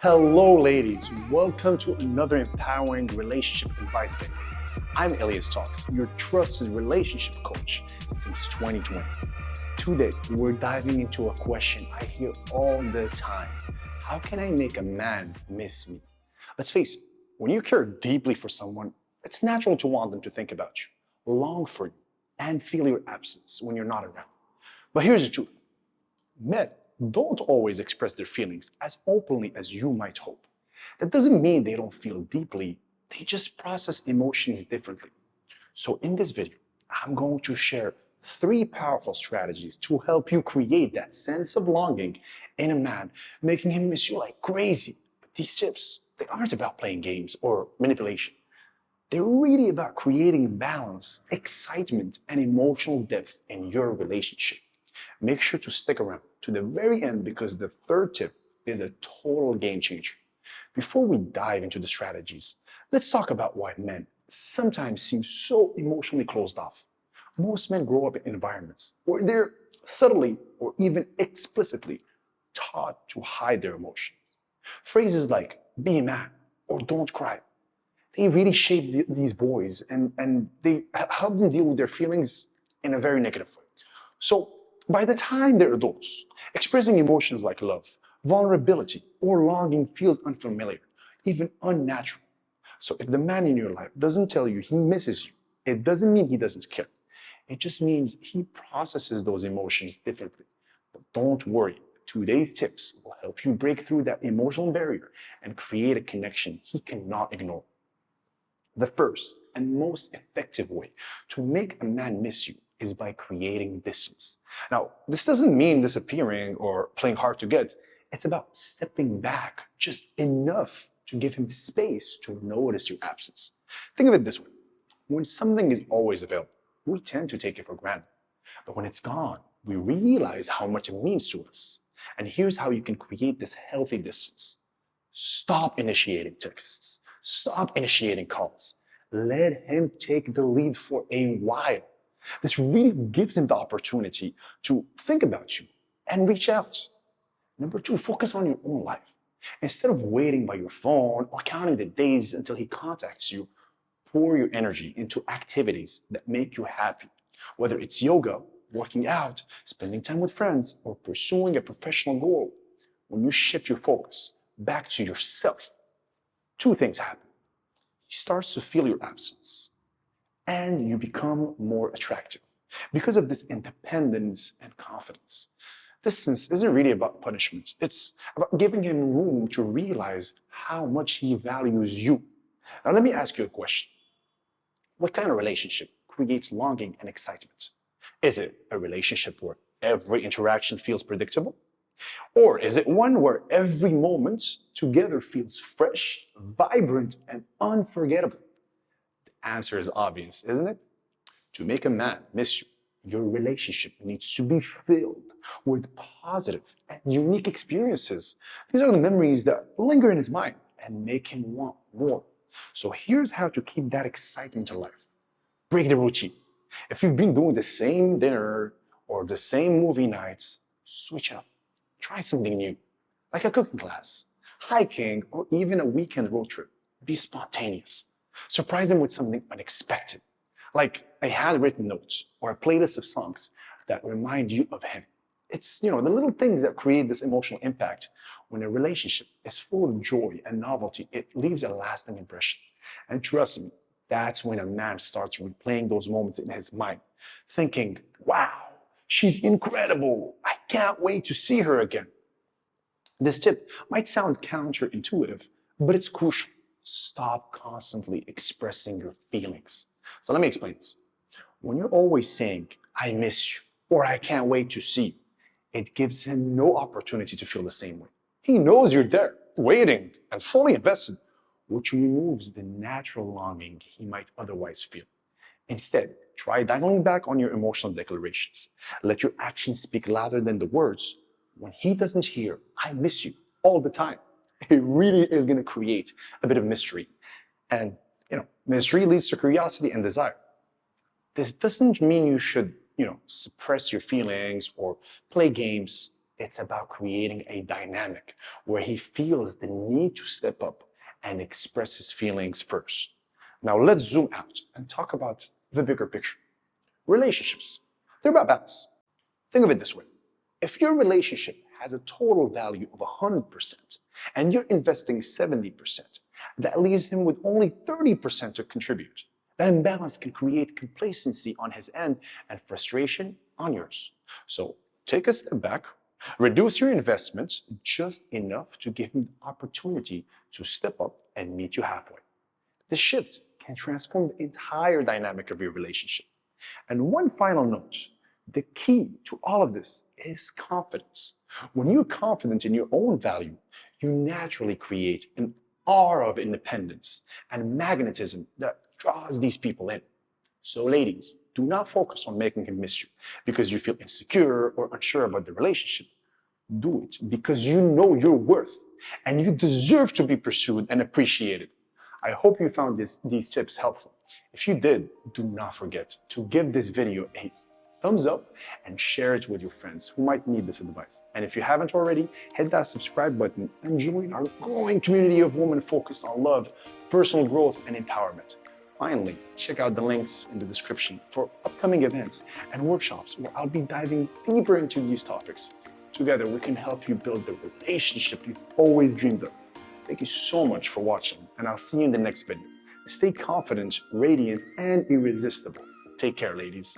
Hello, ladies. Welcome to another empowering relationship advice video. I'm Elias Talks, your trusted relationship coach since 2020. Today, we're diving into a question I hear all the time. How can I make a man miss me? Let's face it, when you care deeply for someone, it's natural to want them to think about you, long for you, and feel your absence when you're not around. But here's the truth. Men don't always express their feelings as openly as you might hope. That doesn't mean they don't feel deeply, they just process emotions differently. So in this video, I'm going to share 3 powerful strategies to help you create that sense of longing in a man, making him miss you like crazy. But these tips, they aren't about playing games or manipulation. They're really about creating balance, excitement, and emotional depth in your relationship. Make sure to stick around to the very end because the third tip is a total game changer. Before we dive into the strategies, let's talk about why men sometimes seem so emotionally closed off. Most men grow up in environments where they're subtly or even explicitly taught to hide their emotions. Phrases like be a man or don't cry, they really shape these boys and they help them deal with their feelings in a very negative way. So by the time they're adults, expressing emotions like love, vulnerability, or longing feels unfamiliar, even unnatural. So if the man in your life doesn't tell you he misses you, it doesn't mean he doesn't care. It just means he processes those emotions differently. But don't worry, today's tips will help you break through that emotional barrier and create a connection he cannot ignore. The first and most effective way to make a man miss you is by creating distance. Now, this doesn't mean disappearing or playing hard to get. It's about stepping back just enough to give him space to notice your absence. Think of it this way. When something is always available, we tend to take it for granted. But when it's gone, we realize how much it means to us. And here's how you can create this healthy distance. Stop initiating texts. Stop initiating calls. Let him take the lead for a while. This really gives him the opportunity to think about you and reach out. Number 2, focus on your own life. Instead of waiting by your phone or counting the days until he contacts you, pour your energy into activities that make you happy. Whether it's yoga, working out, spending time with friends, or pursuing a professional goal, when you shift your focus back to yourself, 2 things happen. He starts to feel your absence, and you become more attractive because of this independence and confidence. Distance isn't really about punishment. It's about giving him room to realize how much he values you. Now, let me ask you a question. What kind of relationship creates longing and excitement? Is it a relationship where every interaction feels predictable? Or is it one where every moment together feels fresh, vibrant, and unforgettable? The answer is obvious, isn't it? To make a man miss you, your relationship needs to be filled with positive and unique experiences. These are the memories that linger in his mind and make him want more. So here's how to keep that excitement alive. Break the routine. If you've been doing the same dinner or the same movie nights, switch up. Try something new, like a cooking class, hiking, or even a weekend road trip. Be spontaneous. Surprise him with something unexpected, like a handwritten note or a playlist of songs that remind you of him. It's, the little things that create this emotional impact. When a relationship is full of joy and novelty, it leaves a lasting impression. And trust me, that's when a man starts replaying those moments in his mind, thinking, wow, she's incredible. I can't wait to see her again. This tip might sound counterintuitive, but it's crucial. Stop constantly expressing your feelings. So let me explain this. When you're always saying, I miss you, or I can't wait to see you, it gives him no opportunity to feel the same way. He knows you're there, waiting, and fully invested, which removes the natural longing he might otherwise feel. Instead, try dialing back on your emotional declarations. Let your actions speak louder than the words. When he doesn't hear, I miss you all the time, it really is going to create a bit of mystery. And, mystery leads to curiosity and desire. This doesn't mean you should, suppress your feelings or play games. It's about creating a dynamic where he feels the need to step up and express his feelings first. Now let's zoom out and talk about the bigger picture. Relationships, they're about balance. Think of it this way. If your relationship has a total value of 100% and you're investing 70%, that leaves him with only 30% to contribute. That imbalance can create complacency on his end and frustration on yours. So take a step back, reduce your investments just enough to give him the opportunity to step up and meet you halfway. This shift can transform the entire dynamic of your relationship. And one final note, the key to all of this is confidence. When you're confident in your own value, you naturally create an aura of independence and magnetism that draws these people in. So ladies, do not focus on making him miss you because you feel insecure or unsure about the relationship. Do it because you know your worth and you deserve to be pursued and appreciated. I hope you found these tips helpful. If you did, do not forget to give this video a thumbs up and share it with your friends who might need this advice. And if you haven't already, hit that subscribe button and join our growing community of women focused on love, personal growth, and empowerment. Finally, check out the links in the description for upcoming events and workshops where I'll be diving deeper into these topics. Together, we can help you build the relationship you've always dreamed of. Thank you so much for watching, and I'll see you in the next video. Stay confident, radiant, and irresistible. Take care, ladies.